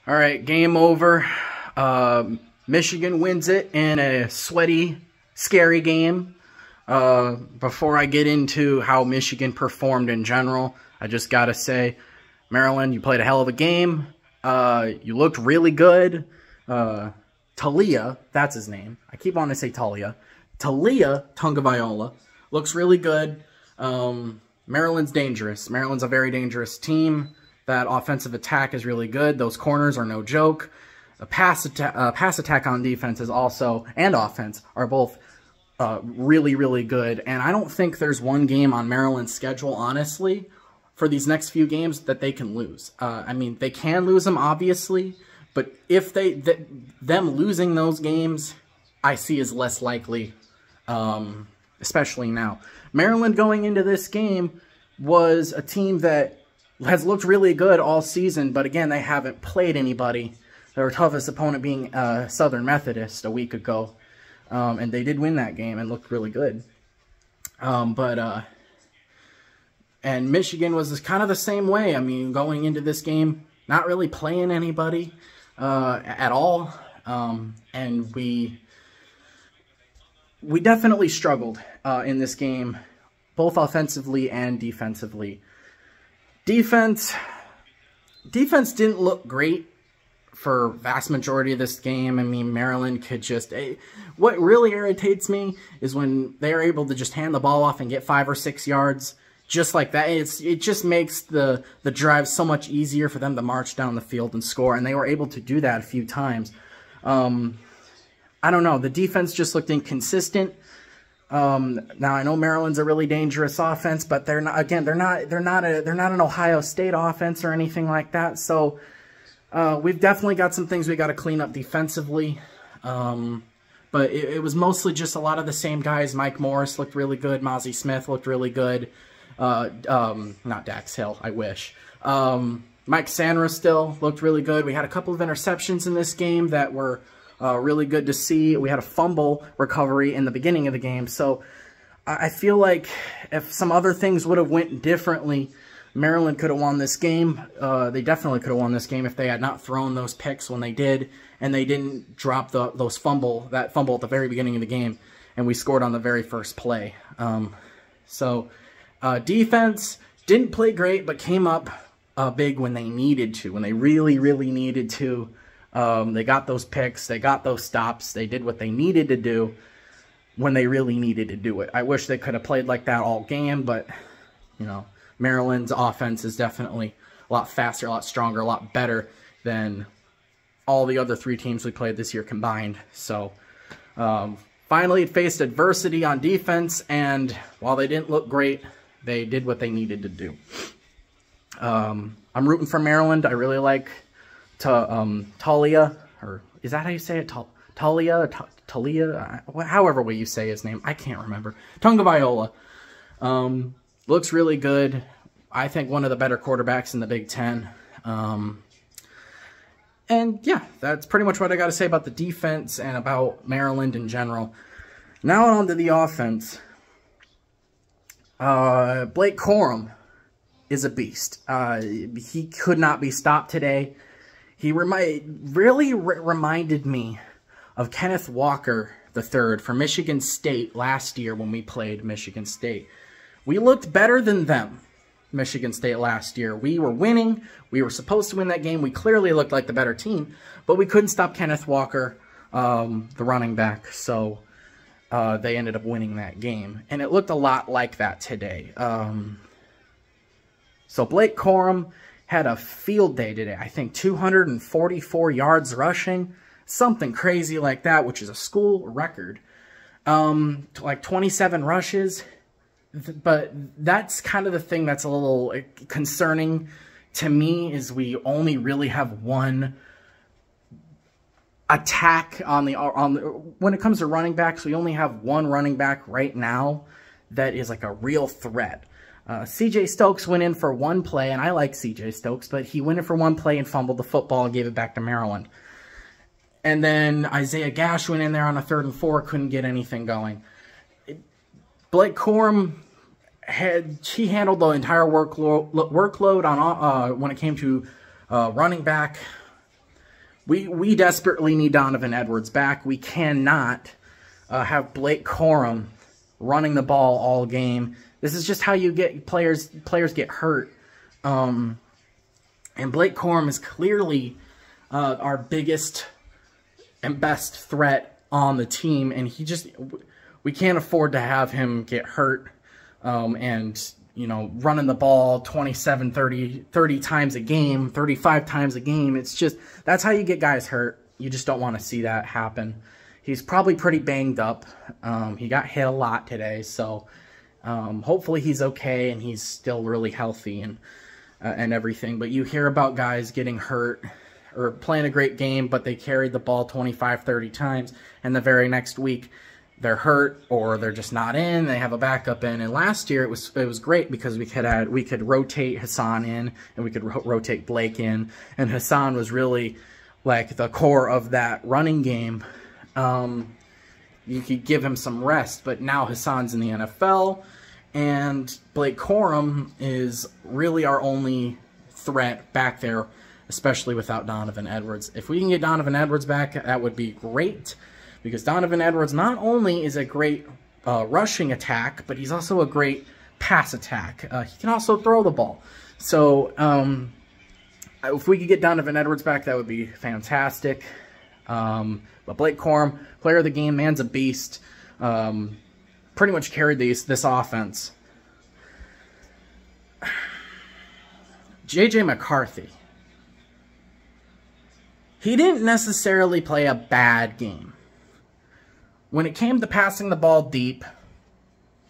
All right, game over. Michigan wins it in a sweaty, scary game. Before I get into how Michigan performed in general, I just got to say, Maryland, you played a hell of a game. You looked really good. Taulia, that's his name. I keep wanting to say Taulia. Taulia Tagovailoa looks really good. Maryland's dangerous. Maryland's a very dangerous team. That offensive attack is really good. Those corners are no joke. The pass attack on defense is also, and offense, are both really, really good. And I don't think there's one game on Maryland's schedule, honestly, for these next few games that they can lose. I mean, they can lose them, obviously, but if them losing those games, I see as less likely, especially now. Maryland going into this game was a team that has looked really good all season, but again, they haven't played anybody. Their toughest opponent being Southern Methodist a week ago, and they did win that game and looked really good. And Michigan was kind of the same way. I mean, going into this game, not really playing anybody at all, and we definitely struggled in this game, both offensively and defensively. Defense didn't look great for vast majority of this game. I mean, Maryland could just... What really irritates me is when they're able to just hand the ball off and get 5 or 6 yards just like that. It just makes the drive so much easier for them to march down the field and score, and they were able to do that a few times. I don't know. The defense just looked inconsistent. Now I know Maryland's a really dangerous offense, but they're not. Again, they're not an Ohio State offense or anything like that. So we've definitely got some things we got to clean up defensively. But it was mostly just a lot of the same guys. Mike Morris looked really good. Mazi Smith looked really good. Not Dax Hill. I wish. Mike Sandra still looked really good. We had a couple of interceptions in this game that were really good to see. We had a fumble recovery in the beginning of the game. So I feel like if some other things would have went differently, Maryland could have won this game. They definitely could have won this game if they had not thrown those picks when they did, and they didn't drop that fumble at the very beginning of the game, and we scored on the very first play. Defense didn't play great, but came up big when they needed to, when they really, really needed to. They got those picks, they got those stops, they did what they needed to do when they really needed to do it. I wish they could have played like that all game, but, you know, Maryland's offense is definitely a lot faster, a lot stronger, a lot better than all the other 3 teams we played this year combined. So, finally it faced adversity on defense, and while they didn't look great, they did what they needed to do. I'm rooting for Maryland. I really like Taulia, or is that how you say it? Taulia, however way you say his name, I can't remember. Tagovailoa looks really good. I think one of the better quarterbacks in the Big Ten. And yeah, that's pretty much what I got to say about the defense and about Maryland in general. Now on to the offense. Blake Corum is a beast. He could not be stopped today. He really reminded me of Kenneth Walker III from Michigan State last year when we played Michigan State. We looked better than them, Michigan State, last year. We were winning. We were supposed to win that game. We clearly looked like the better team, but we couldn't stop Kenneth Walker, the running back, so they ended up winning that game. And it looked a lot like that today. So Blake Corum had a field day today. I think 244 yards rushing, something crazy like that, which is a school record. Like 27 rushes. But that's kind of the thing that's a little concerning to me, is we only really have one attack when it comes to running backs. We only have one running back right now that is like a real threat. CJ Stokes went in for one play, and I like CJ Stokes, but he went in for one play and fumbled the football and gave it back to Maryland. And then Isaiah Gash went in there on a 3rd and 4, couldn't get anything going. Blake Corum handled the entire workload on when it came to running back. we desperately need Donovan Edwards back. We cannot have Blake Corum running the ball all game. This is just how you get players get hurt. And Blake Corum is clearly our biggest and best threat on the team, and we can't afford to have him get hurt and, you know, running the ball 27, 30 times a game, 35 times a game. It's just, that's how you get guys hurt. You just don't want to see that happen. He's probably pretty banged up. He got hit a lot today, so hopefully he's okay and he's still really healthy and everything. But you hear about guys getting hurt or playing a great game, but they carried the ball 25, 30 times, and the very next week they're hurt or they're just not in. They have a backup in. And last year it was great because we could rotate Hassan in and we could rotate Blake in, and Hassan was really like the core of that running game. You could give him some rest, but now Hassan's in the NFL, and Blake Corum is really our only threat back there, especially without Donovan Edwards. If we can get Donovan Edwards back, that would be great, because Donovan Edwards not only is a great rushing attack, but he's also a great pass attack. He can also throw the ball. So if we could get Donovan Edwards back, that would be fantastic. But Blake Corum, player of the game, man's a beast. Pretty much carried this offense. J.J. McCarthy. He didn't necessarily play a bad game. When it came to passing the ball deep,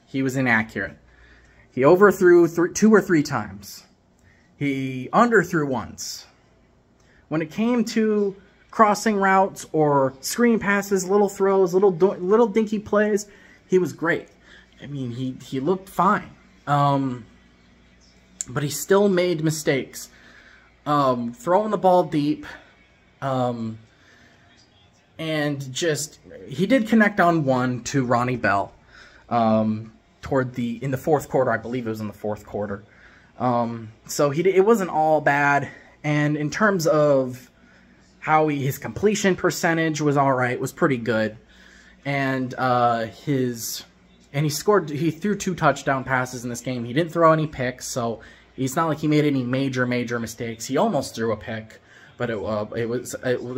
he was inaccurate. He overthrew 2 or 3 times. He underthrew once. When it came to crossing routes or screen passes, little throws, little dinky plays, he was great. I mean, he looked fine. But he still made mistakes. Throwing the ball deep, and just, he did connect on one to Ronnie Bell in the fourth quarter. I believe it was in the fourth quarter. So it wasn't all bad. And in terms of how his completion percentage was all right, was pretty good. And he threw 2 touchdown passes in this game. He didn't throw any picks, so it's not like he made any major mistakes. He almost threw a pick, but there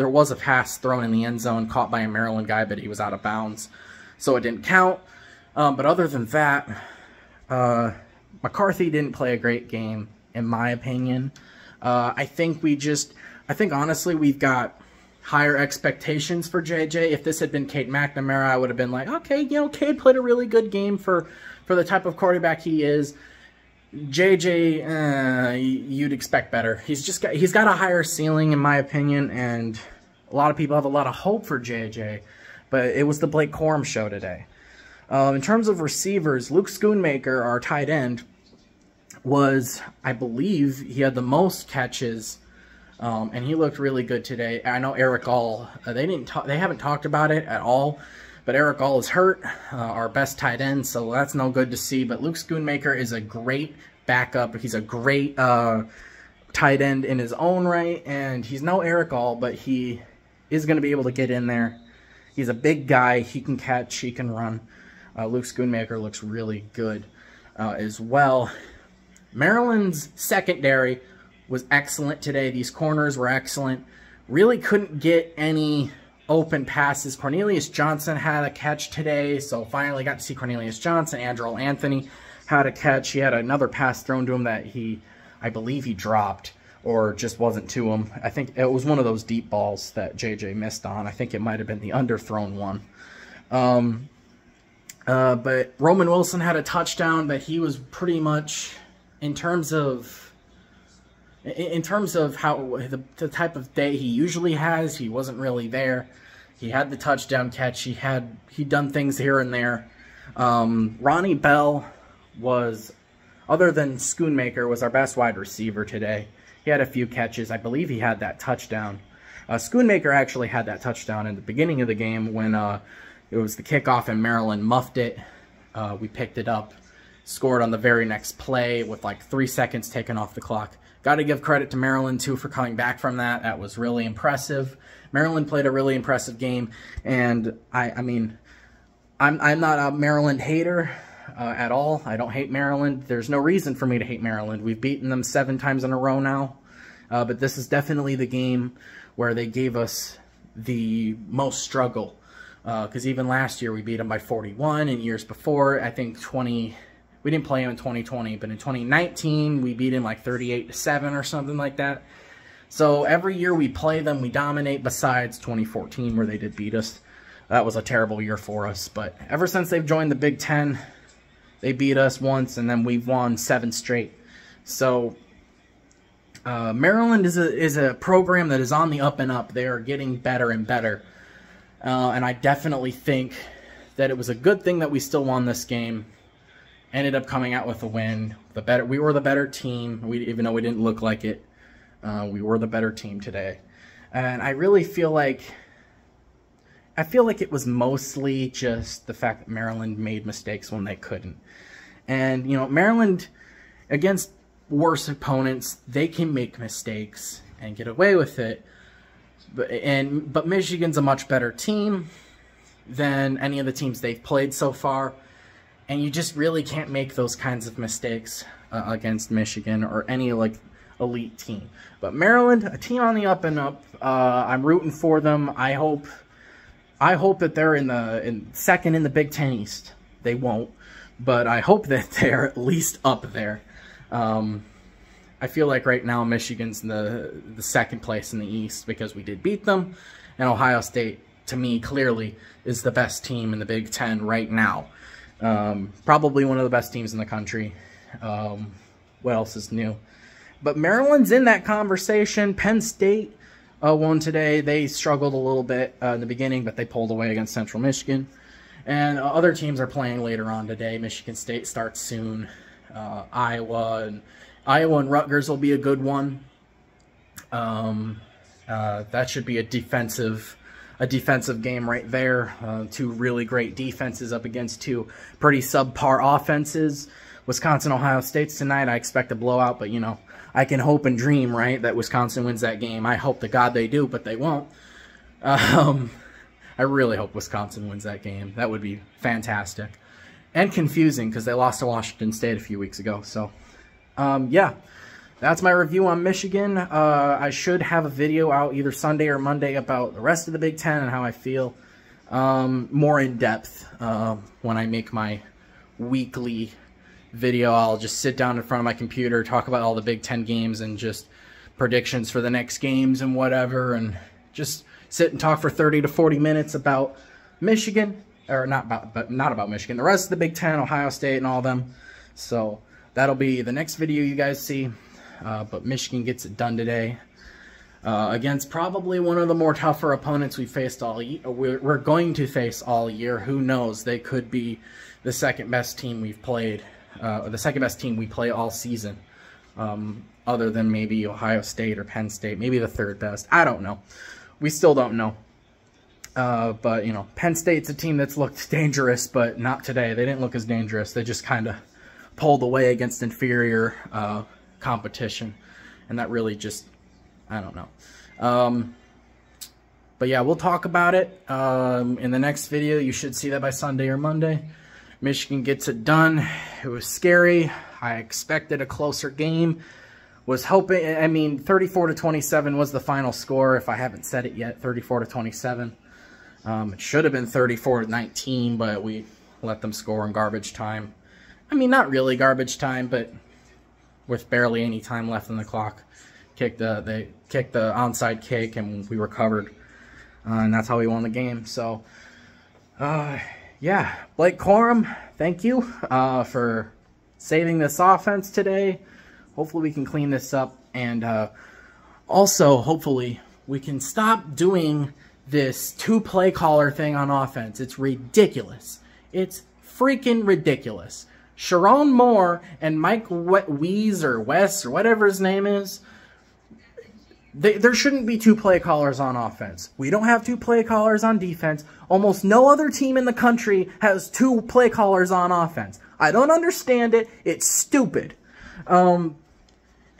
was a pass thrown in the end zone caught by a Maryland guy, but he was out of bounds, so it didn't count. But other than that, McCarthy didn't play a great game, in my opinion. I think honestly we've got higher expectations for JJ. If this had been Cade McNamara, I would have been like, okay, you know, Cade played a really good game for the type of quarterback he is. JJ, you'd expect better. He's got a higher ceiling, in my opinion, and a lot of people have a lot of hope for JJ, but it was the Blake Corum show today. In terms of receivers, Luke Schoonmaker, our tight end, I believe he had the most catches, and he looked really good today. I know Eric All, they haven't talked about it at all, but Eric All is hurt, our best tight end, so that's no good to see. But Luke Schoonmaker is a great backup. He's a great tight end in his own right, and he's no Eric All, but he is going to be able to get in there. He's a big guy. He can catch. He can run. Luke Schoonmaker looks really good as well. Maryland's secondary was excellent today. These corners were excellent. Really couldn't get any open passes. Cornelius Johnson had a catch today, so finally got to see Cornelius Johnson. Andrew Anthony had a catch. He had another pass thrown to him that I believe he dropped or just wasn't to him. I think it was one of those deep balls that JJ missed on. I think it might have been the underthrown one. But Roman Wilson had a touchdown, but he was pretty much, in terms of how the type of day he usually has, he wasn't really there. He had the touchdown catch. He'd done things here and there. Ronnie Bell was, other than Schoonmaker, was our best wide receiver today. He had a few catches. I believe he had that touchdown. Schoonmaker actually had that touchdown in the beginning of the game when it was the kickoff and Maryland muffed it. We picked it up, scored on the very next play with like 3 seconds taken off the clock. got to give credit to Maryland, too, for coming back from that. That was really impressive. Maryland played a really impressive game, and I mean, I'm not a Maryland hater at all. I don't hate Maryland. There's no reason for me to hate Maryland. We've beaten them 7 times in a row now, but this is definitely the game where they gave us the most struggle, because even last year we beat them by 41, and years before, I think we didn't play them in 2020, but in 2019 we beat them like 38-7 or something like that. So every year we play them, we dominate, besides 2014 where they did beat us. That was a terrible year for us, but ever since they've joined the Big Ten, they beat us once, and then we've won 7 straight. So Maryland is a program that is on the up and up. They are getting better and better, and I definitely think that it was a good thing that we still won this game. Ended up coming out with a win. We were the better team. Even though we didn't look like it, we were the better team today, and I really feel like. I feel like it was mostly just the fact that Maryland made mistakes when they couldn't. And, you know, Maryland, against worse opponents, they can make mistakes and get away with it. But Michigan's a much better team than any of the teams they've played so far. And you just really can't make those kinds of mistakes against Michigan or any, like, elite team. But Maryland, a team on the up and up. I'm rooting for them. I hope that they're in second in the Big Ten East. They won't, but I hope that they're at least up there. I feel like right now Michigan's in the second place in the East because we did beat them, and Ohio State, to me, clearly is the best team in the Big Ten right now. Probably one of the best teams in the country. What else is new? But Maryland's in that conversation. Penn State won today. They struggled a little bit in the beginning, but they pulled away against Central Michigan. And other teams are playing later on today. Michigan State starts soon. Iowa and Rutgers will be a good one. That should be a defensive game right there. 2 really great defenses up against 2 pretty subpar offenses. Wisconsin, Ohio State's tonight. I expect a blowout, but you know, I can hope and dream, right, that Wisconsin wins that game. I hope to God they do, but they won't. I really hope Wisconsin wins that game. That would be fantastic. And confusing, because they lost to Washington State a few weeks ago. So, yeah, that's my review on Michigan. I should have a video out either Sunday or Monday about the rest of the Big Ten and how I feel more in depth when I make my weekly video. I'll just sit down in front of my computer, talk about all the Big Ten games and just predictions for the next games and whatever, and just sit and talk for 30 to 40 minutes about Michigan, or not about Michigan, the rest of the Big Ten, Ohio State and all them. So that'll be the next video you guys see. But Michigan gets it done today against probably one of the more tougher opponents we faced all year. We're going to face all year. Who knows? They could be the second best team we've played. The second best team we play all season, other than maybe Ohio State or Penn State, maybe the 3rd best. I don't know. We still don't know. But, you know, Penn State's a team that's looked dangerous, but not today. They didn't look as dangerous. They just kind of pulled away against inferior competition, and that really just, I don't know. But, yeah, we'll talk about it in the next video. You should see that by Sunday or Monday. Michigan gets it done. It was scary. I expected a closer game. Was hoping, I mean, 34-27 was the final score, if I haven't said it yet, 34-27. It should have been 34-19, but we let them score in garbage time. I mean, not really garbage time, but with barely any time left on the clock. They kicked the onside kick, and we recovered. And that's how we won the game. So, yeah, Blake Corum, thank you for saving this offense today. Hopefully we can clean this up, and also hopefully we can stop doing this 2-play caller thing on offense. It's ridiculous. It's freaking ridiculous. Sharon Moore and Mike Wes or whatever his name is, there shouldn't be 2-play callers on offense. We don't have 2-play callers on defense. Almost no other team in the country has 2-play callers on offense. I don't understand it. It's stupid.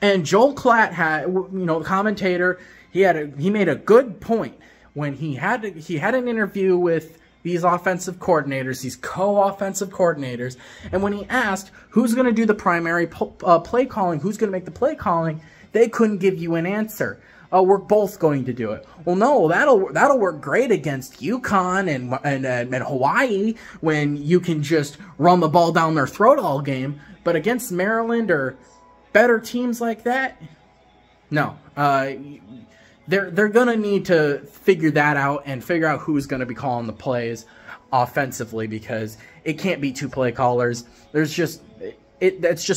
And Joel Klatt had, you know, the commentator, he made a good point when he had an interview with these offensive coordinators, these co-offensive coordinators, and when he asked who's going to do the primary play calling, who's going to make the play calling, they couldn't give you an answer. We're both going to do it. Well, no, that'll work great against UConn and Hawaii when you can just run the ball down their throat all game. But against Maryland or better teams like that, no. They're gonna need to figure that out and figure out who's gonna be calling the plays offensively, because it can't be two play callers. That's just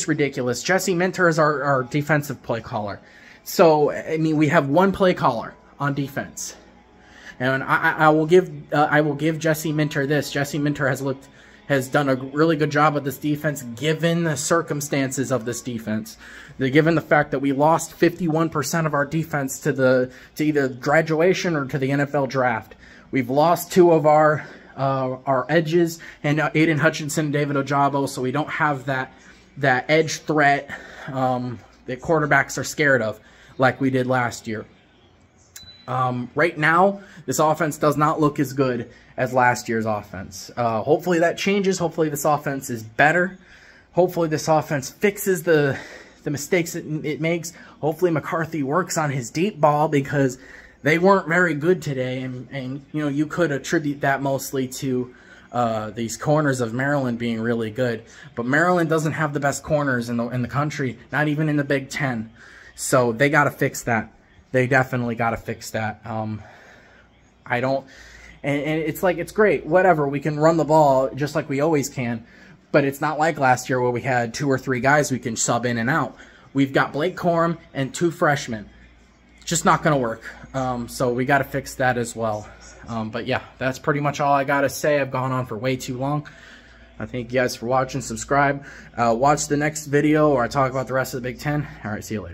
ridiculous. Jesse Minter is our defensive play caller. So, I mean, we have one play caller on defense, and I will give Jesse Minter this. Jesse Minter has done a really good job with this defense, given the circumstances of this defense. Given the fact that we lost 51% of our defense to either graduation or to the NFL draft. We've lost two of our edges, and Aiden Hutchinson and David Ojabo, so we don't have that edge threat that quarterbacks are scared of like we did last year. Right now, this offense does not look as good as last year's offense. Hopefully that changes. Hopefully this offense is better. Hopefully this offense fixes the mistakes it makes. Hopefully McCarthy works on his deep ball, because they weren't very good today, and you know, you could attribute that mostly to these corners of Maryland being really good. But Maryland doesn't have the best corners in the country, not even in the Big Ten. So they got to fix that. They definitely got to fix that. And it's like, it's great, whatever, we can run the ball just like we always can, but it's not like last year where we had 2 or 3 guys we can sub in and out. We've got Blake Corum and 2 freshmen. Just not going to work. So we got to fix that as well. But yeah, that's pretty much all I got to say. I've gone on for way too long. I thank you guys for watching. Subscribe. Watch the next video where I talk about the rest of the Big Ten. All right, see you later.